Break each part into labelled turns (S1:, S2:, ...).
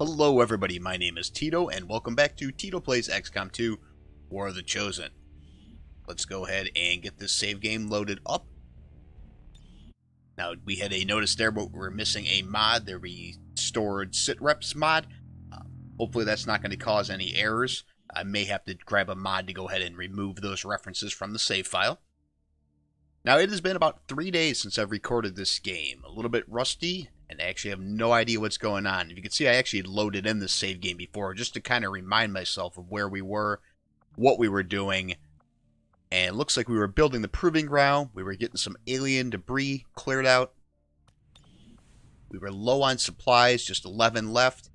S1: Hello everybody, my name is Tito, and welcome back to Tito Plays XCom 2, War of the Chosen. Let's go ahead and get this save game loaded up. Now, we had a notice there, but we're missing a mod, the restored sitreps mod. Hopefully that's not going to cause any errors. I may have to grab a mod to go ahead and remove those references from the save file. Now, it has been about 3 days since I've recorded this game. A little bit rusty, and I actually have no idea what's going on. If you can see, I actually loaded in this save game before, just to kind of remind myself of where we were, what we were doing. And it looks like we were building the proving ground. We were getting some alien debris cleared out. We were low on supplies, just 11 left.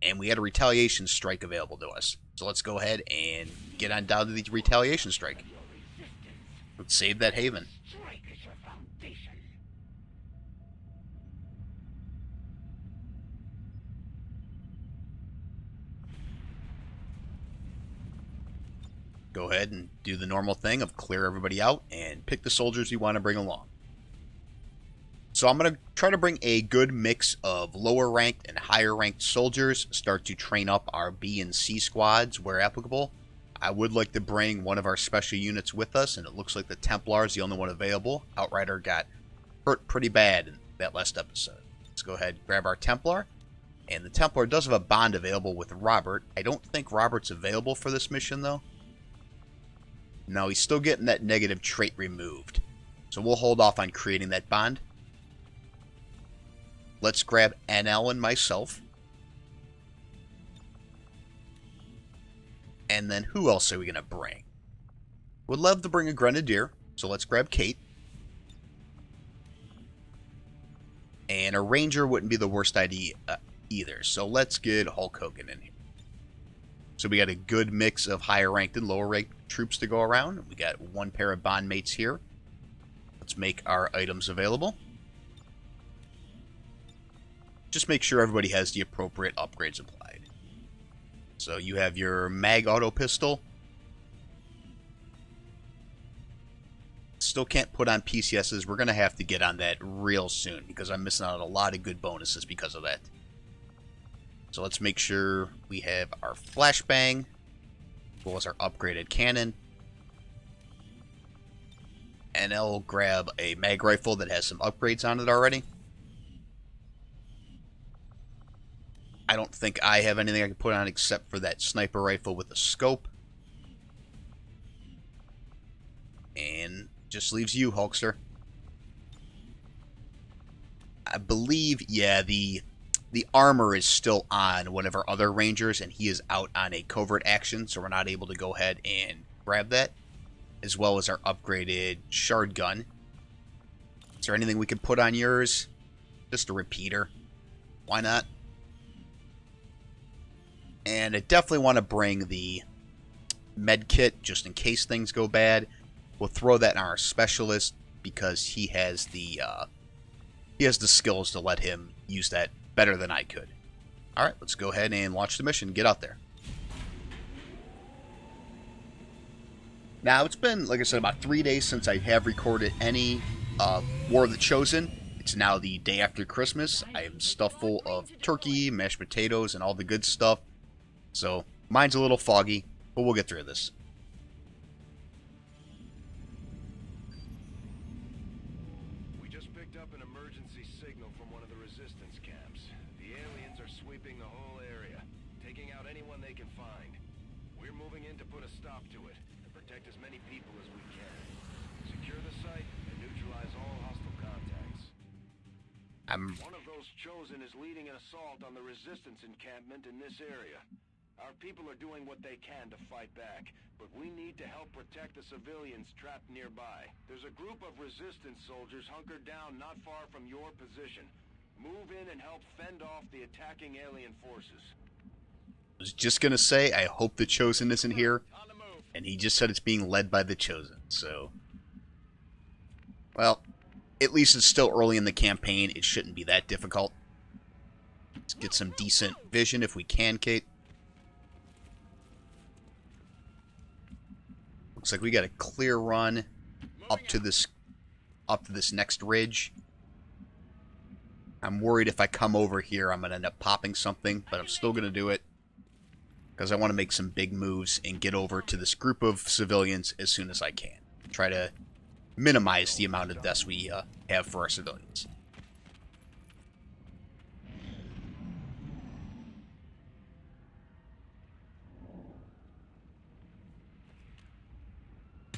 S1: And we had a retaliation strike available to us. So let's go ahead and get on down to the retaliation strike. Let's save that haven. Go ahead and do the normal thing of clear everybody out and pick the soldiers you want to bring along. So I'm going to try to bring a good mix of lower ranked and higher ranked soldiers, start to train up our B and C squads where applicable. I would like to bring one of our special units with us, and it looks like the Templar is the only one available. Outrider got hurt pretty bad in that last episode. Let's go ahead and grab our Templar. And the Templar does have a bond available with Robert. I don't think Robert's available for this mission, though. No, he's still getting that negative trait removed. So we'll hold off on creating that bond. Let's grab NL and myself. And then who else are we going to bring? Would love to bring a Grenadier, so let's grab Kate. And a Ranger wouldn't be the worst idea either, so let's get Hulk Hogan in here. So we got a good mix of higher ranked and lower ranked troops to go around. We got one pair of bond mates here. Let's make our items available. Just make sure everybody has the appropriate upgrades applied. So you have your mag auto pistol. Still can't put on PCSs. We're going to have to get on that real soon because I'm missing out on a lot of good bonuses because of that. So let's make sure we have our flashbang, as well as our upgraded cannon. And I'll grab a mag rifle that has some upgrades on it already. I don't think I have anything I can put on except for that sniper rifle with a scope. And just leaves you, Hulkster. I believe, yeah, the armor is still on one of our other Rangers, and he is out on a covert action, so we're not able to go ahead and grab that, as well as our upgraded shard gun. Is there anything we could put on yours? Just a repeater. Why not? And I definitely want to bring the med kit just in case things go bad. We'll throw that in our specialist because he has the skills to let him use that better than I could. All right, let's go ahead and launch the mission. Get out there. Now, it's been, like I said, about 3 days since I have recorded any War of the Chosen. It's now the day after Christmas. I am stuffed full of turkey, mashed potatoes, and all the good stuff. So, mine's a little foggy, but we'll get through this.
S2: We just picked up an emergency signal from one of the resistance camps. The aliens are sweeping the whole area, taking out anyone they can find. We're moving in to put a stop to it and protect as many people as we can. Secure the site and neutralize all hostile contacts. One of those chosen is leading an assault on the resistance encampment in this area. Our people are doing what they can to fight back, but we need to help protect the civilians trapped nearby. There's a group of resistance soldiers hunkered down not far from your position. Move in and help fend off the attacking alien forces.
S1: I was just going to say, I hope the Chosen isn't here, and he just said it's being led by the Chosen, so... Well, at least it's still early in the campaign. It shouldn't be that difficult. Let's get some decent vision if we can, Kate. Looks like we got a clear run up to this next ridge. I'm worried if I come over here, I'm going to end up popping something, but I'm still going to do it. Because I want to make some big moves and get over to this group of civilians as soon as I can. Try to minimize the amount of deaths we have for our civilians.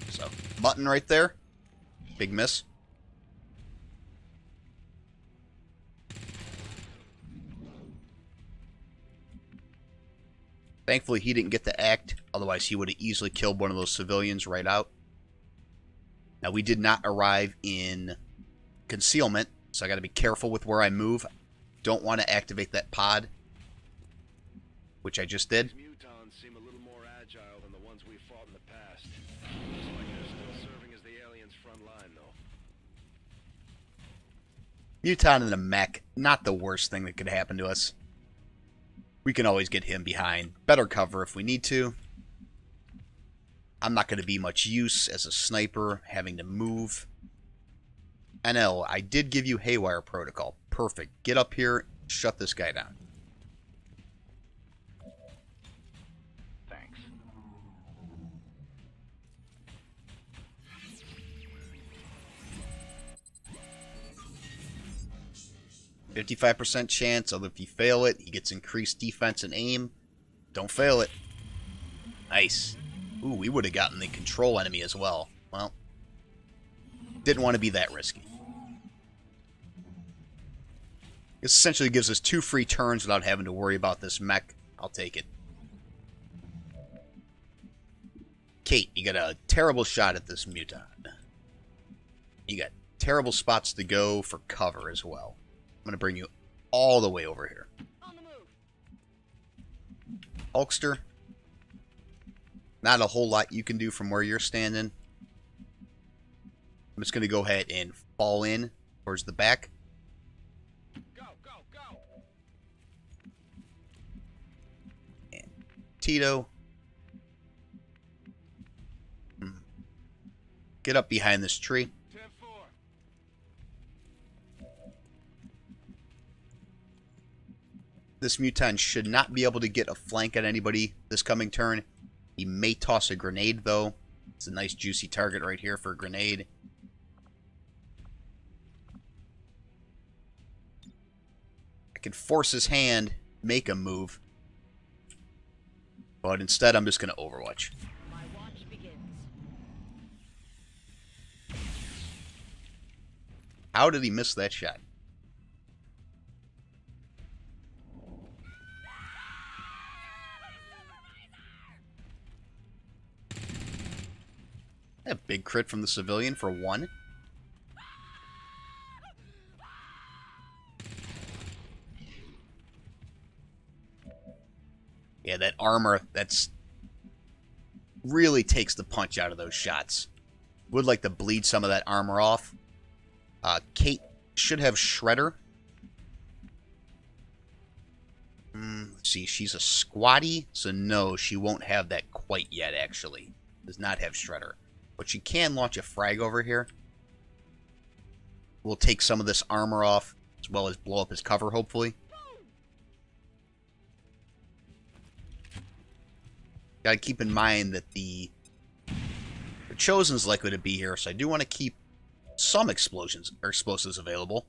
S1: So, button right there. Big miss. Thankfully, he didn't get to act. Otherwise, he would have easily killed one of those civilians right out. Now, we did not arrive in concealment, so I got to be careful with where I move. Don't want to activate that pod, which I just did.
S2: These mutons seem a little more agile than the ones we fought in the past. Looks like they're still serving as the aliens' front line, though.
S1: Muton and a mech, not the worst thing that could happen to us. We can always get him behind better cover if we need to. I'm not going to be much use as a sniper, having to move. NL, I did give you Haywire Protocol. Perfect. Get up here, shut this guy down.
S2: Thanks.
S1: 55% chance, although if you fail it, he gets increased defense and aim. Don't fail it. Nice. Ooh, we would have gotten the control enemy as well. Well, didn't want to be that risky. This essentially gives us 2 free turns without having to worry about this mech. I'll take it. Kate, you got a terrible shot at this muton. You got terrible spots to go for cover as well. I'm going to bring you all the way over here.
S3: On the move.
S1: Hulkster. Not a whole lot you can do from where you're standing. I'm just going to go ahead and fall in towards the back.
S2: Go, go, go!
S1: And Tito. Get up behind this tree.
S2: 10-4.
S1: This muton should not be able to get a flank at anybody this coming turn. He may toss a grenade, though. It's a nice juicy target right here for a grenade. I can force his hand, make him move. But instead, I'm just going to Overwatch.
S3: My watch begins.
S1: How did he miss that shot? A big crit from the civilian for 1. Yeah, that armor, that's really takes the punch out of those shots. Would like to bleed some of that armor off. Kate should have Shredder. Let's see, she's a squatty, so no, she won't have that quite yet, actually. Does not have Shredder. But she can launch a frag over here. We'll take some of this armor off, as well as blow up his cover, hopefully. Gotta keep in mind that the Chosen's likely to be here, so I do want to keep some explosions or explosives available.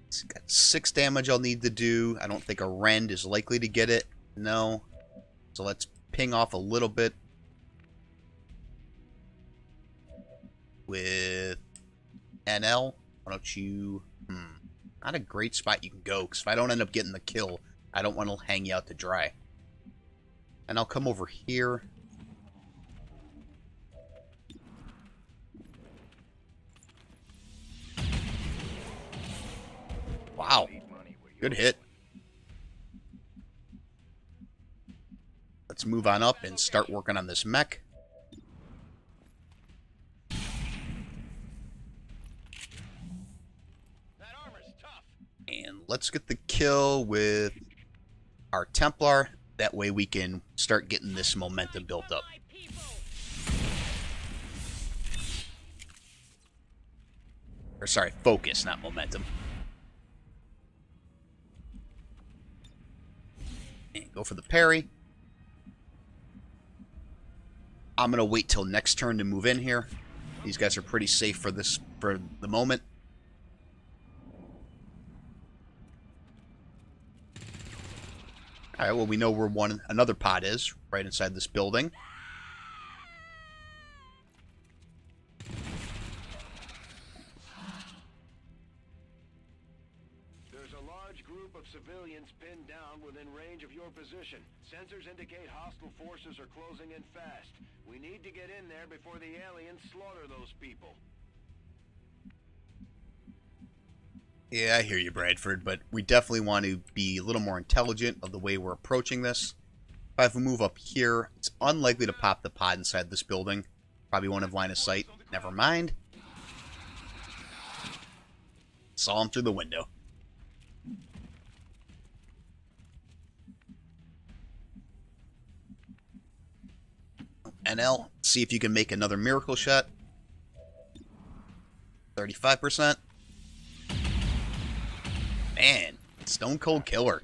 S1: It's got 6 damage I'll need to do. I don't think a Rend is likely to get it. No. So let's ping off a little bit with NL. Why don't you... Not a great spot you can go, because if I don't end up getting the kill, I don't want to hang you out to dry. And I'll come over here. Wow. Good hit. Let's move on up and start working on this mech. And let's get the kill with our Templar. That way we can start getting this momentum built up. Or sorry, focus, not momentum. And go for the parry. I'm going to wait till next turn to move in here. These guys are pretty safe for the moment. Alright, well, we know where another pod is, right inside this building.
S2: There's a large group of civilians pinned down within range of your position. Sensors indicate hostile forces are closing in fast. We need to get in there before the aliens slaughter those people.
S1: Yeah, I hear you, Bradford, but we definitely want to be a little more intelligent of the way we're approaching this. If we move up here, it's unlikely to pop the pod inside this building. Probably won't have line of sight. Never mind. Saw him through the window. NL, see if you can make another miracle shot. 35%. Man, stone cold killer.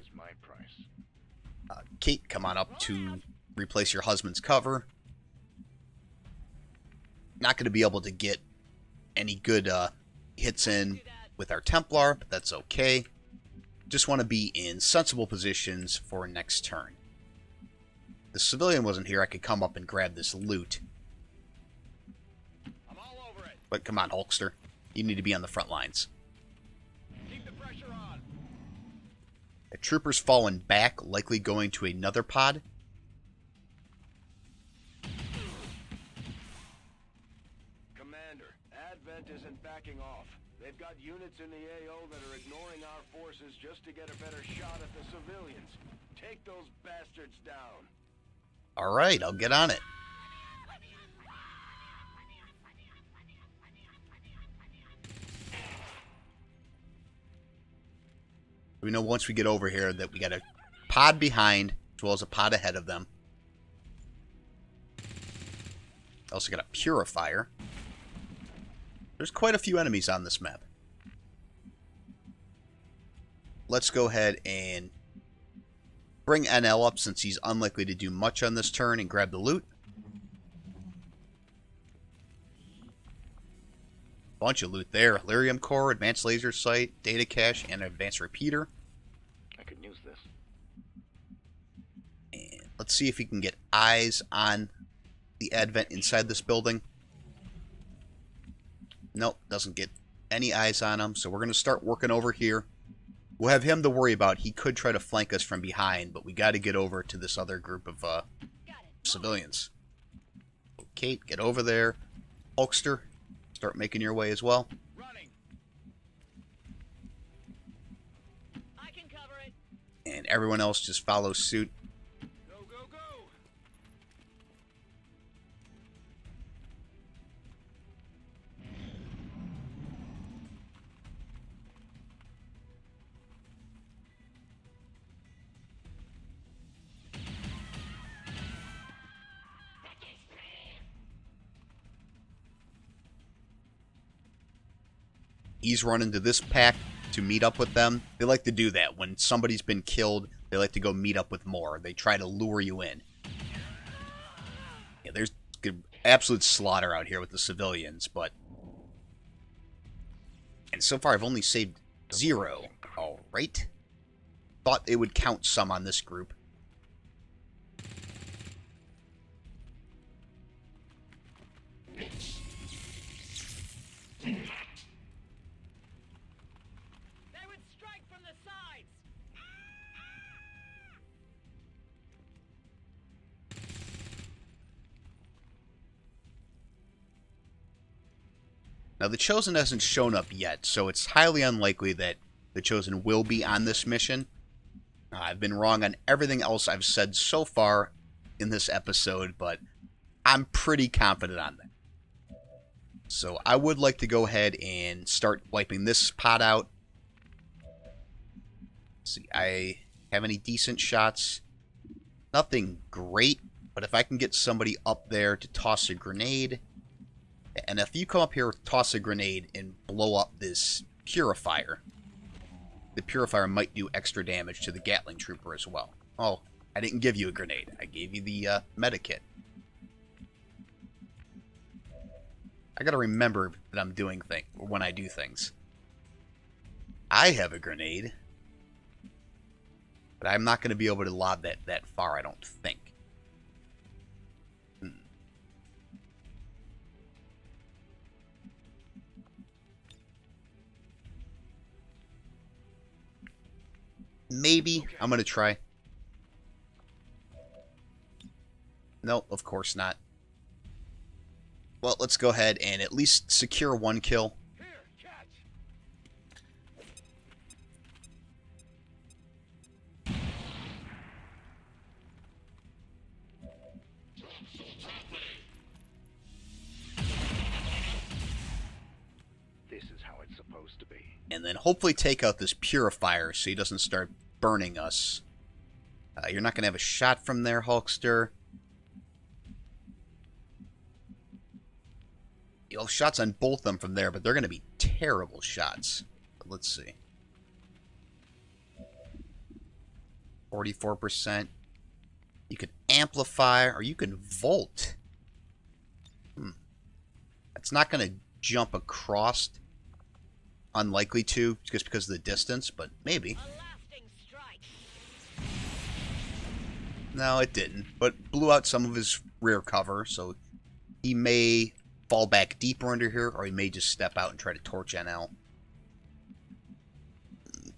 S1: Kate, come on up to replace your husband's cover. Not going to be able to get any good hits in with our Templar, but that's okay. Just want to be in sensible positions for next turn. The civilian wasn't here. I could come up and grab this loot.
S2: I'm all over it.
S1: But come on, Hulkster. You need to be on the front lines.
S2: Keep the pressure on.
S1: A trooper's fallen back, likely going to another pod.
S2: Commander, Advent isn't backing off. They've got units in the AO that are ignoring our forces just to get a better shot at the civilians. Take those bastards down.
S1: Alright, I'll get on it. We know once we get over here that we got a pod behind, as well as a pod ahead of them. Also got a purifier. There's quite a few enemies on this map. Let's go ahead and bring NL up since he's unlikely to do much on this turn and grab the loot. Bunch of loot there. Lyrium core, advanced laser sight, data cache, and advanced repeater.
S2: I could use this.
S1: And let's see if we can get eyes on the Advent inside this building. Nope, doesn't get any eyes on him, so we're going to start working over here. We'll have him to worry about. He could try to flank us from behind, but we got to get over to this other group of civilians. Kate, get over there. Hulkster, start making your way as well.
S2: Running. I can cover it.
S1: And everyone else just follow suit.
S2: Go, go, go.
S1: He's running to this pack to meet up with them. They like to do that. When somebody's been killed, they like to go meet up with more. They try to lure you in. Yeah, there's absolute slaughter out here with the civilians, but... And so far, I've only saved 0. Alright. Thought it would count some on this group. Now, the Chosen hasn't shown up yet, so it's highly unlikely that the Chosen will be on this mission. I've been wrong on everything else I've said so far in this episode, but I'm pretty confident on that. So I would like to go ahead and start wiping this pot out. Let's see, I have any decent shots? Nothing great, but if I can get somebody up there to toss a grenade... And if you come up here, toss a grenade, and blow up this purifier. The purifier might do extra damage to the Gatling Trooper as well. Oh, I didn't give you a grenade. I gave you the medikit. I gotta remember that I'm doing things when I do things. I have a grenade, but I'm not going to be able to lob that far, I don't think. Maybe. I'm going to try. Nope, of course not. Well, let's go ahead and at least secure one kill.
S2: This is how it's supposed to be.
S1: And then hopefully take out this purifier so he doesn't start burning us. You're not going to have a shot from there, Hulkster. You'll have shots on both of them from there, but they're going to be terrible shots. But let's see. 44%. You can amplify, or you can volt. It's not going to jump across. Unlikely to, just because of the distance, but maybe. No, it didn't. But blew out some of his rear cover, so he may fall back deeper under here, or he may just step out and try to torch NL.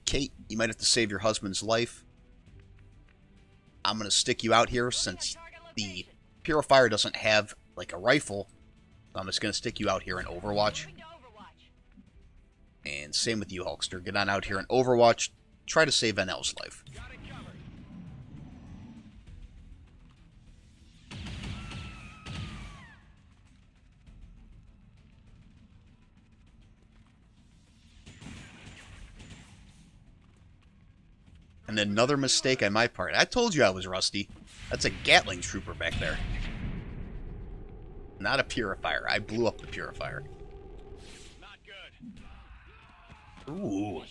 S1: Kate, you might have to save your husband's life. I'm going to stick you out here since the purifier doesn't have, like, a rifle. So I'm just going to stick you out here in Overwatch. And same with you, Hulkster. Get on out here in Overwatch. Try to save NL's life. And another mistake on my part. I told you I was rusty. That's a Gatling Trooper back there. Not a purifier. I blew up the purifier. Ooh.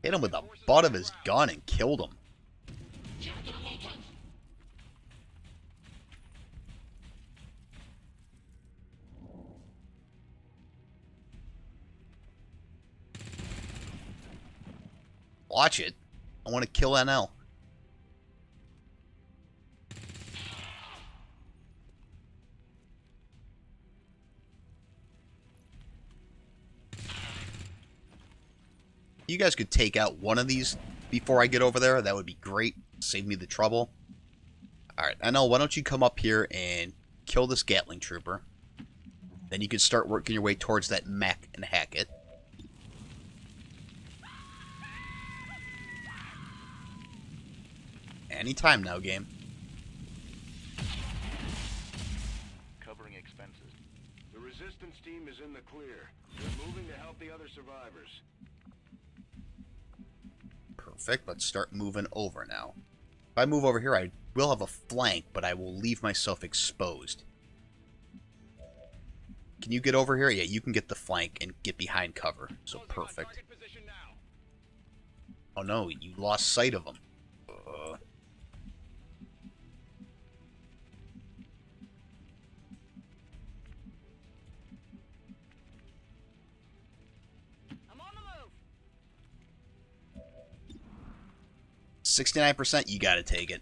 S1: Hit him with the butt of his gun and killed him. Watch it. I want to kill NL. You guys could take out one of these before I get over there. That would be great. Save me the trouble. Alright, NL, why don't you come up here and kill this Gatling Trooper. Then you can start working your way towards that mech and hack it. Anytime now, game.
S2: Covering expenses. The resistance team is in the clear. They're moving to help the other survivors.
S1: Perfect. Let's start moving over now. If I move over here, I will have a flank, but I will leave myself exposed. Can you get over here? Yeah, you can get the flank and get behind cover. So perfect. Oh no, you lost sight of them.
S3: I'm on the move.
S1: 69%, you gotta take it.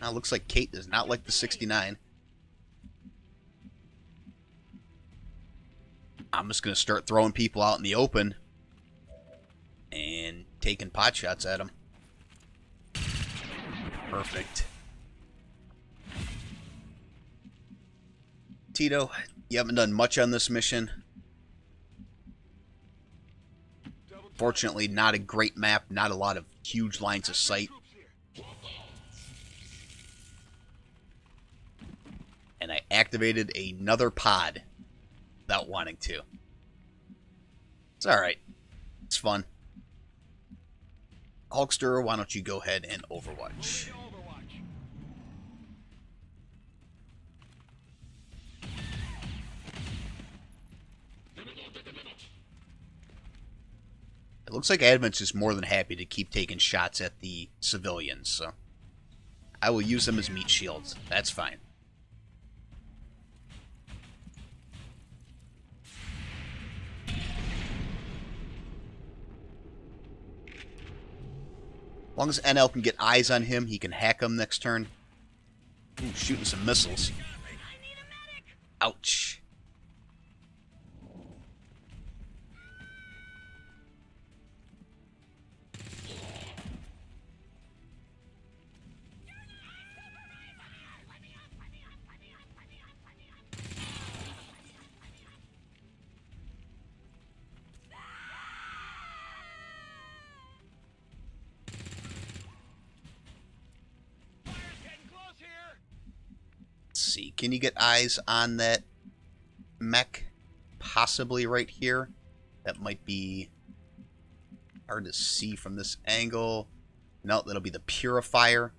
S1: Now, looks like Kate does not like the 69. I'm just going to start throwing people out in the open and taking pot shots at them. Perfect. Tito, you haven't done much on this mission. Fortunately, not a great map, not a lot of huge lines of sight. And I activated another pod without wanting to. It's alright. It's fun. Hulkster, why don't you go ahead and Overwatch? Looks like Advent's is more than happy to keep taking shots at the civilians, so I will use them as meat shields. That's fine. As long as NL can get eyes on him, he can hack him next turn. Ooh, shooting some missiles. Ouch. See, can you get eyes on that mech? Possibly right here. That might be hard to see from this angle. No, that'll be the purifier.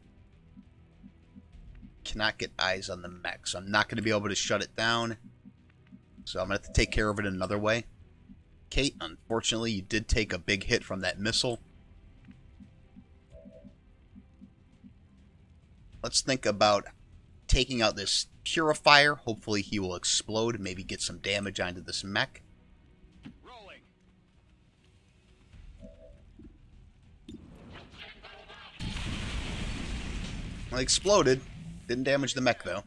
S1: Cannot get eyes on the mech, so I'm not going to be able to shut it down. So I'm going to have to take care of it another way. Kate, unfortunately, you did take a big hit from that missile. Let's think about taking out this purifier. Hopefully he will explode, maybe get some damage onto this mech.
S2: Rolling.
S1: Well, it exploded. Didn't damage the mech, though.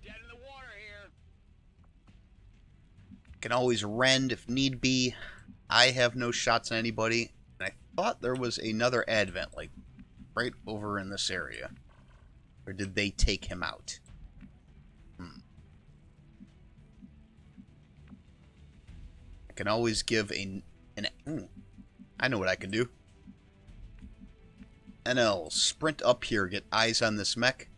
S2: Dead in the water here.
S1: Can always rend if need be. I have no shots on anybody. And I thought there was another advent, like, right over in this area. Or did they take him out? I can always give I know what I can do. NL, sprint up here, get eyes on this mech.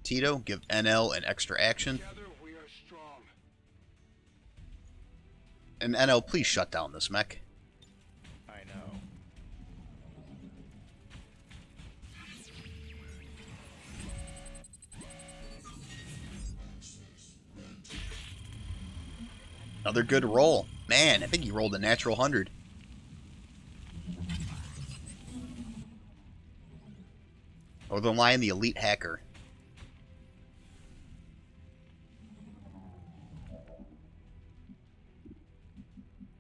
S1: Tito, give NL an extra action.
S2: Together we are strong.
S1: And NL, please shut down this mech.
S2: I know.
S1: Another good roll. Man, I think he rolled a natural 100. NorthernLion, the elite hacker.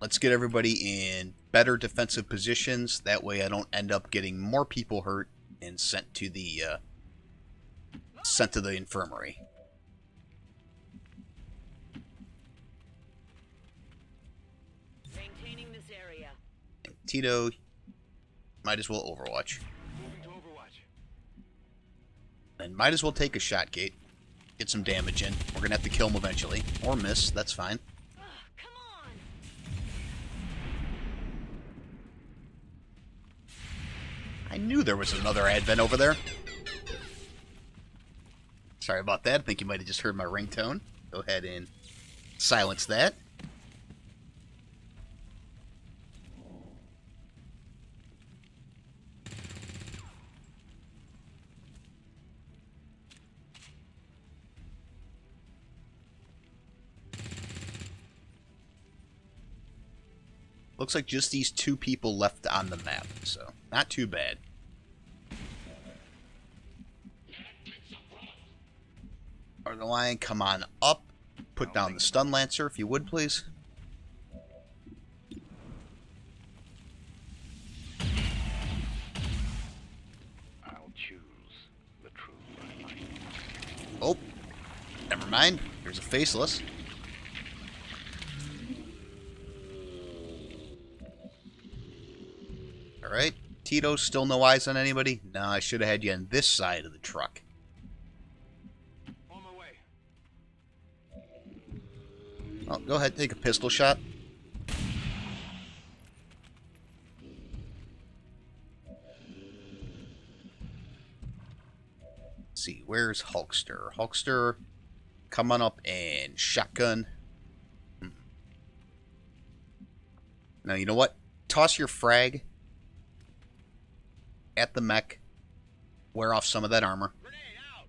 S1: Let's get everybody in better defensive positions. That way I don't end up getting more people hurt and sent to the infirmary.
S3: Maintaining this area.
S1: And Tito, might as well Overwatch.
S2: Moving to Overwatch.
S1: And might as well take a shot, Kate. Get some damage in. We're going to have to kill him eventually. Or miss, that's fine.
S3: Come on.
S1: I knew there was another advent over there. Sorry about that. I think you might have just heard my ringtone. Go ahead and silence that. Looks like just these two people left on the map, so not too bad. NorthernLion, come on up. Put down the stun lancer, if you would, please.
S2: I'll choose the true light.
S1: Oh, never mind. There's a faceless. Alright, Tito, still no eyes on anybody? No, I should have had you on this side of the truck.
S2: On my way.
S1: Oh, go ahead, take a pistol shot. Let's see, where's Hulkster? Hulkster, come on up and shotgun. Now, you know what? Toss your frag at the mech. Wear off some of that armor.
S2: Grenade out.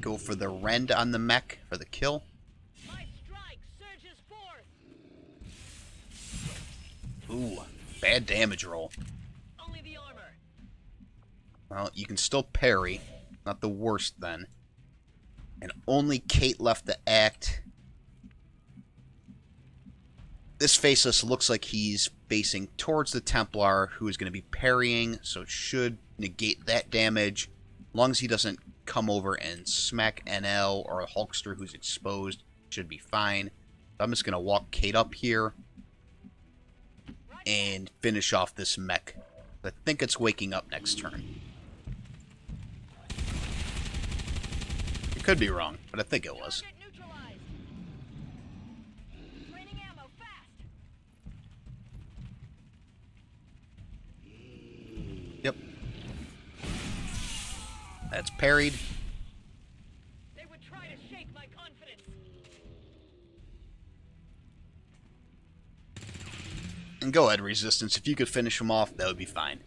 S1: go for the rend on the mech for the kill.
S3: My strike surges forth.
S1: Ooh, bad damage roll.
S3: Only the armor.
S1: Well, you can still parry. Not the worst then. And only Kate left to act. This faceless looks like he's facing towards the Templar, who is going to be parrying, so it should negate that damage. As long as he doesn't come over and smack NL or a Hulkster who's exposed, should be fine. So I'm just going to walk Kate up here and finish off this mech. I think it's waking up next turn. It could be wrong, but I think it was.
S3: Target neutralized. Draining ammo fast.
S1: Yep. That's parried.
S3: They would try to shake my confidence.
S1: And go ahead, Resistance. If you could finish him off, that would be fine.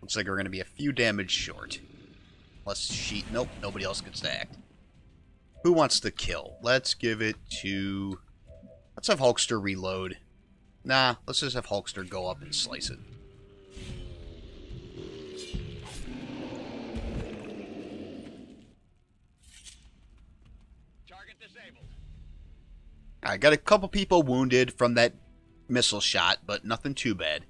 S1: Looks like we're going to be a few damage short. Unless she... Nope, nobody else gets to act. Who wants to kill? Let's give it to... Let's have Hulkster reload. Nah, let's just have Hulkster go up and slice it.
S2: Target disabled.
S1: I got a couple people wounded from that missile shot, but nothing too bad.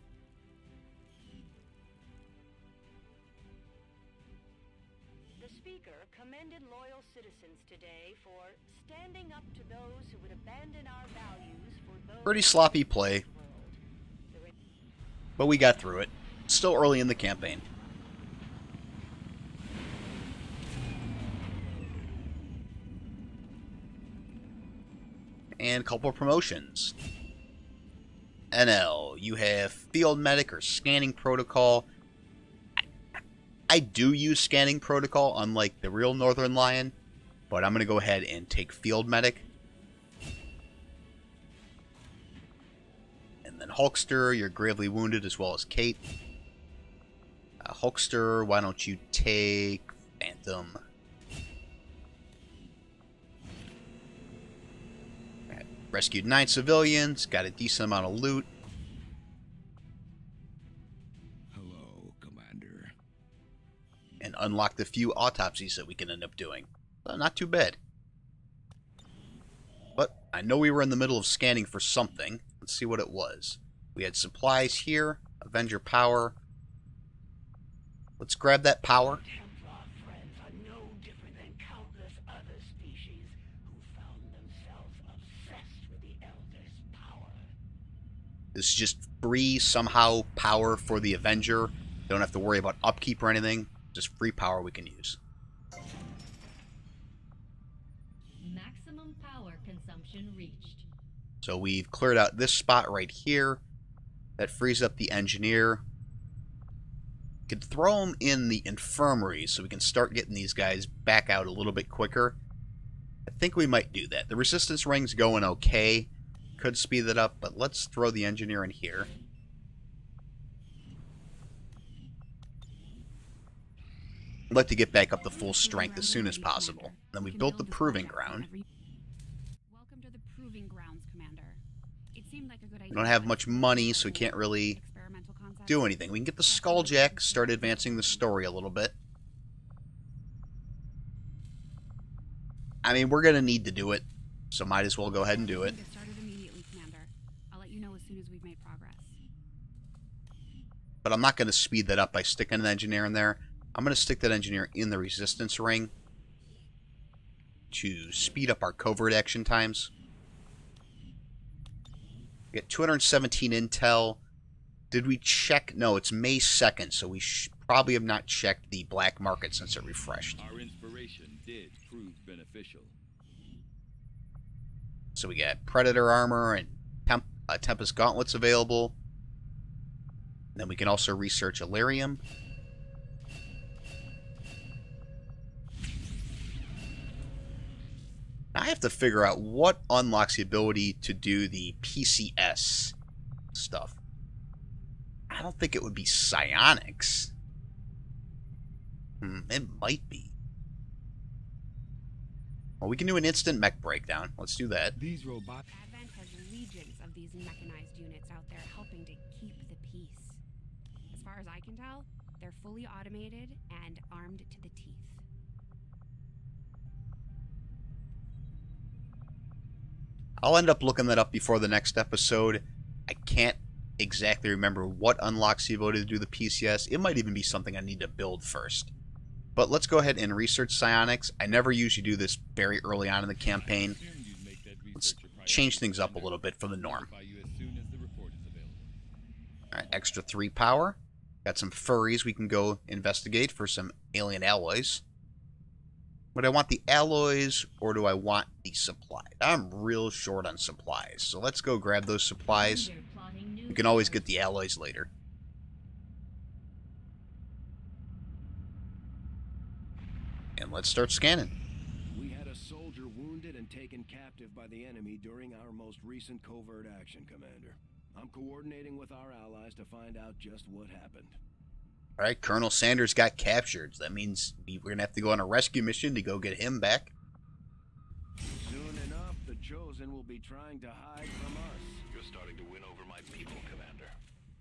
S3: The speaker commended loyal citizens today for standing up to those who would abandon our values for those...
S1: Pretty sloppy play, but we got through it. Still early in the campaign. And a couple of promotions. NL, you have Field Medic or Scanning Protocol. I do use Scanning Protocol, unlike the real NorthernLion, but I'm going to go ahead and take Field Medic. And then Hulkster, you're gravely wounded, as well as Kate. Hulkster, why don't you take Phantom? Rescued 9 civilians, got a decent amount of loot.
S2: Hello, Commander.
S1: And unlocked a few autopsies that we can end up doing. So not too bad. But I know we were in the middle of scanning for something. Let's see what it was. We had supplies here, Avenger power. Let's grab that power.
S3: Templar friends are no different than countless other species who found themselves obsessed with the Elder's power.
S1: This is just free, somehow, power for the Avenger. Don't have to worry about upkeep or anything. Just free power we can use.
S4: Maximum power consumption reached.
S1: So we've cleared out this spot right here. That frees up the Engineer. Could throw them in the infirmary so we can start getting these guys back out a little bit quicker. I think we might do that. The resistance ring's going okay. Could speed it up, but let's throw the Engineer in here. I'd like to get back up to full strength as soon as possible. Then we built the Proving Ground.
S5: Welcome to the Proving Grounds, Commander. It seemed like a good idea.
S1: We don't have much money, so we can't really do anything. We can get the Skulljack, start advancing the story a little bit. I mean, we're going to need to do it, so might as well go ahead and do it.
S5: Get started immediately, Commander. I'll let you know as soon as we've made progress.
S1: But I'm not going to speed that up by sticking an Engineer in there. I'm going to stick that Engineer in the resistance ring to speed up our covert action times. We get 217 intel. Did we check? No, it's May 2nd, so we probably have not checked the black market since it refreshed.
S6: Our inspiration did prove beneficial.
S1: So we got Predator armor and Tempest gauntlets available. And then we can also research Illyrium. Now I have to figure out what unlocks the ability to do the PCS stuff. I don't think it would be psionics. It might be. Well, we can do an instant mech breakdown. Let's do that.
S7: These robots.
S5: Advent has legions of these mechanized units out there helping to keep the peace. As far as I can tell, they're fully automated and armed to the teeth.
S1: I'll end up looking that up before the next episode. I can't exactly remember what unlocks the ability to do the PCS. It might even be something I need to build first. But let's go ahead and research psionics. I never usually do this very early on in the campaign. Let's change things up a little bit from the norm. Alright, extra 3 power. Got some furries we can go investigate for some alien alloys. Would I want the alloys or do I want the supplies? I'm real short on supplies. So let's go grab those supplies. You can always get the alloys later. And let's start scanning.
S2: We had a soldier wounded and taken captive by the enemy during our most recent covert action, Commander. I'm coordinating with our allies to find out just what happened.
S1: Alright, Colonel Sanders got captured. That means we're going to have to go on a rescue mission to go get him back.
S2: Soon enough, the Chosen will be trying to hide from us. You're starting to win over my people, Commander.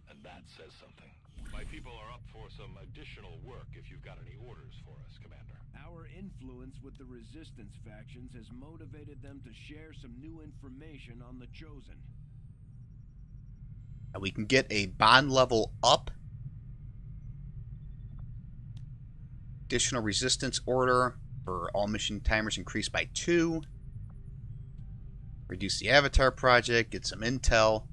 S2: And that says something. My people are up for some additional work if you've got any orders for us, Commander. Our influence with the Resistance factions has motivated them to share some new information on the Chosen.
S1: And we can get a bond level up. Additional resistance order for all mission timers increased by 2. Reduce the Avatar project, get some intel.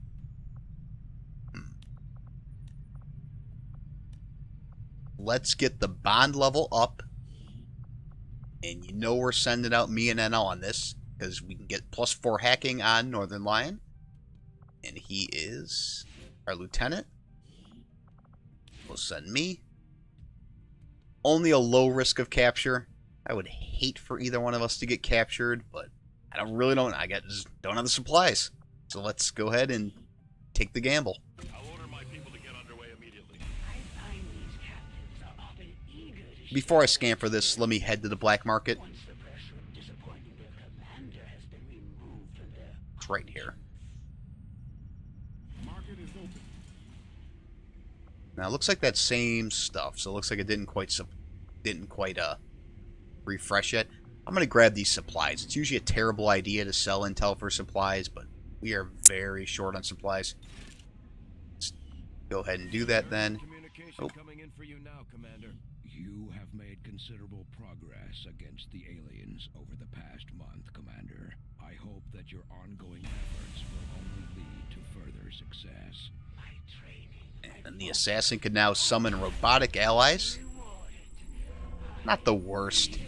S1: Let's get the bond level up. And you know we're sending out me and NL on this, because we can get +4 hacking on NorthernLion. And he is our lieutenant. We'll send me. Only a low risk of capture. I would hate for either one of us to get captured, but I just don't have the supplies. So let's go ahead and take the gamble.
S2: I'll order my people to get underway immediately.
S3: I find these captives are often eager to
S1: Before I scan for this, let me head to the black market.
S3: once the pressure of disappointing their commander has been removed from their...
S1: It's right here.
S7: Market is open.
S1: Now it looks like that same stuff, so it looks like it didn't quite refresh yet. I'm gonna grab these supplies. It's usually a terrible idea to sell intel for supplies, but we are very short on supplies. Let's go ahead and do that then.
S2: Communication coming in for you now, Commander.
S8: You have made considerable progress against the aliens over the past month, Commander. I hope that your ongoing efforts will only lead to further success.
S3: My training
S1: And the assassin can now summon robotic allies. Not the worst.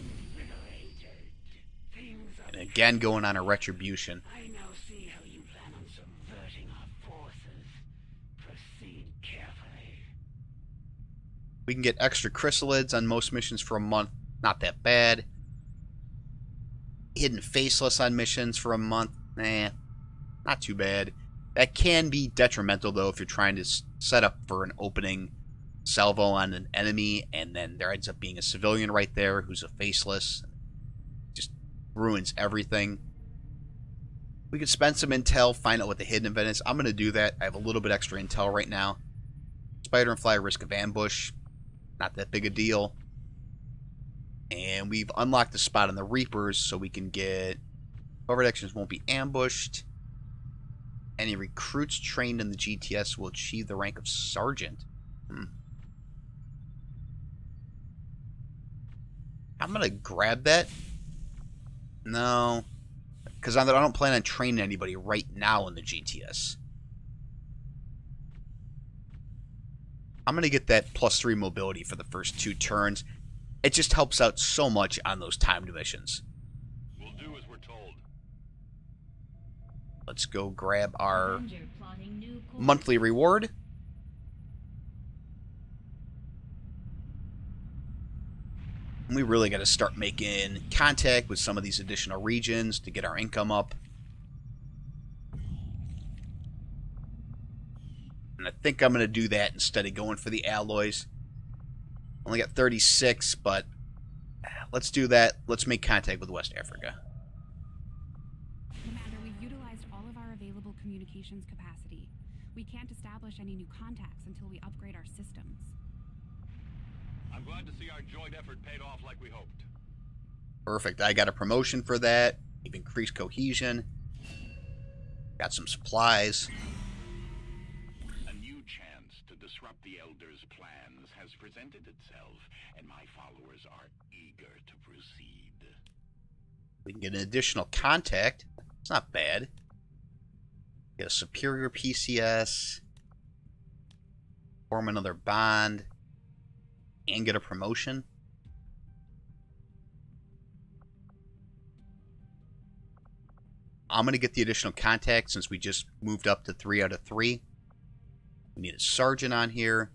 S1: And again, going on a retribution.
S3: I now see how you plan on subverting our forces. Proceed carefully.
S1: We can get extra chrysalids on most missions for a month. Not that bad. Hidden faceless on missions for a month. Not too bad. That can be detrimental, though, if you're trying to set up for an opening salvo on an enemy, and then there ends up being a civilian right there who's a faceless. Just ruins everything. We could spend some intel, find out what the hidden event is. I'm going to do that. I have a little bit extra intel right now. Spider and fly, risk of ambush. Not that big a deal. And we've unlocked the spot on the Reapers, so we can get... covert actions won't be ambushed. Any recruits trained in the GTS will achieve the rank of Sergeant. I'm going to grab that. No. Because I don't plan on training anybody right now in the GTS. I'm going to get that +3 mobility for the first 2 turns. It just helps out so much on those timed missions.
S2: We'll do as we're told.
S1: Let's go grab our
S4: Avenger plotting new course.
S1: monthly reward. We really got to start making contact with some of these additional regions to get our income up. And I think I'm going to do that instead of going for the alloys. Only got 36, but let's do that. Let's make contact with West Africa.
S5: Commander, we've utilized all of our available communications capacity. We can't establish any new contacts until we upgrade our systems.
S2: I'm glad to see our joint effort paid off like we hoped.
S1: Perfect. I got a promotion for that. We've increased cohesion. Got some supplies.
S7: A new chance to disrupt the Elders' plans has presented itself, and my followers are eager to proceed.
S1: We can get an additional contact. It's not bad. Get a superior PCS. Form another bond. And get a promotion. I'm going to get the additional contact since we just moved up to 3 out of 3. We need a sergeant on here.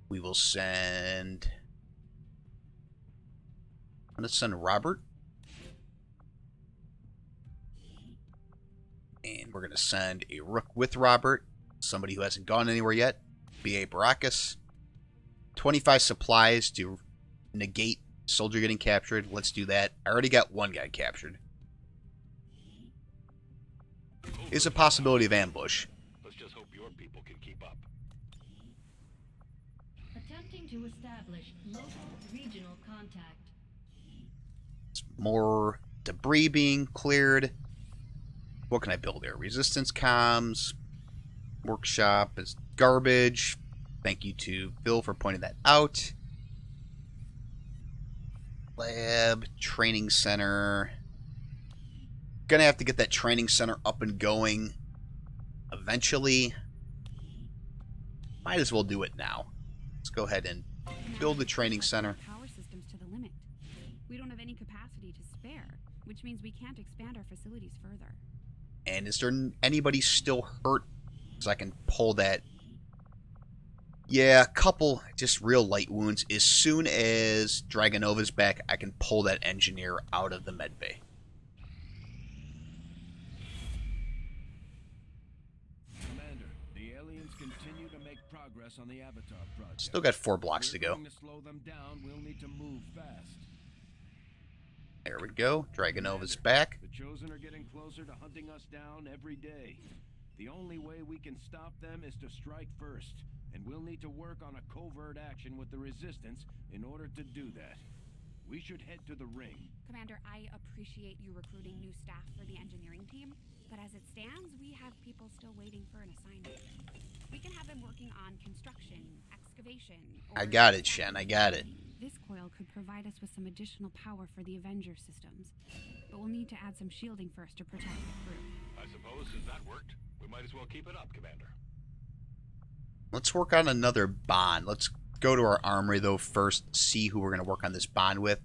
S1: We will send... I'm going to send Robert. And we're going to send a Rook with Robert. Somebody who hasn't gone anywhere yet. B.A. Baracus. 25 supplies to negate soldier getting captured. Let's do that. I already got one guy captured. Is a possibility of ambush.
S2: Let's just hope your people can keep up.
S4: Attempting to establish local regional contact.
S1: More debris being cleared. What can I build here? Resistance comms. Workshop is garbage. Thank you to Phil for pointing that out. Lab, training center. Gonna have to get that training center up and going eventually. Might as well do it now. Let's go ahead and build the training center.
S5: Power systems to the limit. We don't have any capacity to spare, which means we can't expand our facilities further.
S1: And is there anybody still hurt? So I can pull that. Yeah, a couple just real light wounds. As soon as Dragonova's back, I can pull that engineer out of the medbay.
S8: Commander, the aliens continue to make progress on the Avatar project.
S1: Still got 4 blocks to go.
S8: To slow them down, we'll need to move fast.
S1: There we go. Dragonova's back.
S8: The Chosen are getting closer to hunting us down every day. The only way we can stop them is to strike first, and we'll need to work on a covert action with the Resistance in order to do that. We should head to the ring.
S5: Commander, I appreciate you recruiting new staff for the engineering team, but as it stands, we have people still waiting for an assignment. We can have them working on construction, excavation, or...
S1: I got it, Shen. I got it.
S5: This coil could provide us with some additional power for the Avenger systems, but we'll need to add some shielding first to protect the crew.
S2: I suppose since that worked, we might as well keep it up, Commander.
S1: Let's work on another bond. Let's go to our armory, though, first. See who we're going to work on this bond with.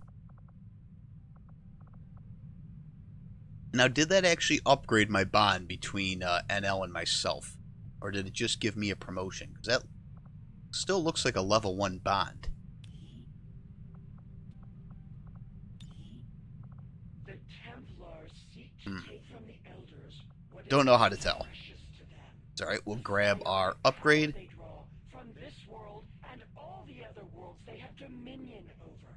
S1: Now, did that actually upgrade my bond between NL and myself? Or did it just give me a promotion? Because that still looks like a level 1 bond.
S9: The Templars seek to take from the Elders what
S1: Don't know how to tell.
S9: precious to them.
S1: It's alright, we'll grab our upgrade.
S9: They draw from this world and all the other worlds they have dominion over.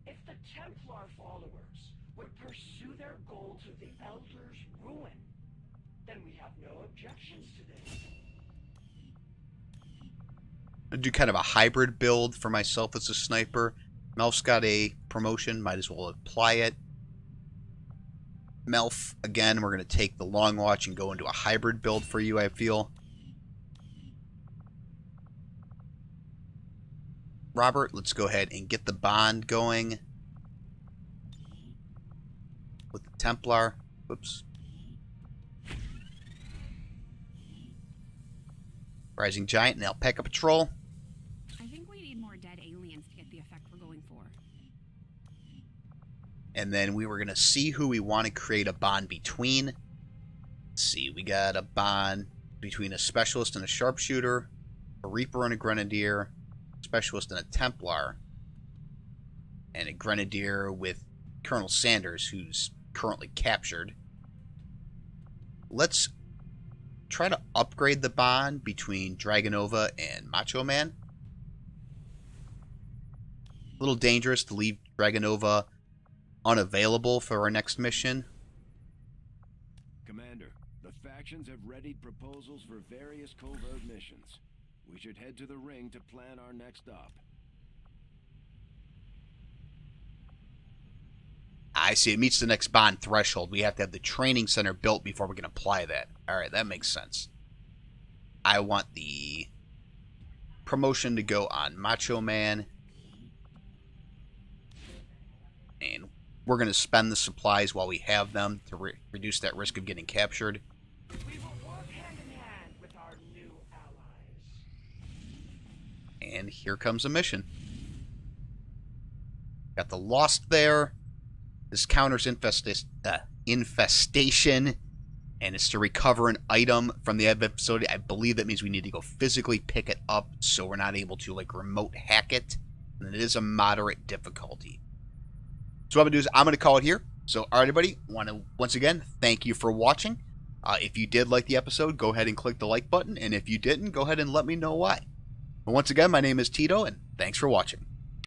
S9: If the Templar followers would pursue their goal to the Elders' ruin, then we have no objections to this.
S1: I'll do kind of a hybrid build for myself as a sniper. Melf's got a promotion, might as well apply it. Melf, again, we're going to take the Long Watch and go into a hybrid build for you, I feel. Robert, let's go ahead and get the bond going with the Templar. Whoops. Rising Giant and Alpaca Patrol.
S5: I think we need more dead aliens to get the effect we're going for.
S1: And then we were going to see who we want to create a bond between. Let's see, we got a bond between a Specialist and a Sharpshooter, a Reaper and a Grenadier, a Specialist and a Templar. and a grenadier with Colonel Sanders, who's currently captured. Let's try to upgrade the bond between Dragonova and Macho Man. A little dangerous to leave Dragonova unavailable for our next mission.
S8: Commander, the factions have readied proposals for various covert missions. We should head to the ring to plan our next stop.
S1: I see. It meets the next bond threshold. We have to have the training center built before we can apply that. Alright, that makes sense. I want the promotion to go on Macho Man. And we're going to spend the supplies while we have them to reduce that risk of getting captured.
S9: We will work hand in hand with our new allies.
S1: And here comes a mission. Got the Lost there. This counters infestation, and it's to recover an item from the advent facility. I believe that means we need to go physically pick it up, so we're not able to like remote hack it. And it is a moderate difficulty. So what I'm going to do is I'm going to call it here. So, all right, everybody, want to once again thank you for watching. If you did like the episode, go ahead and click the like button, and if you didn't, go ahead and let me know why. But once again, my name is Tito, and thanks for watching.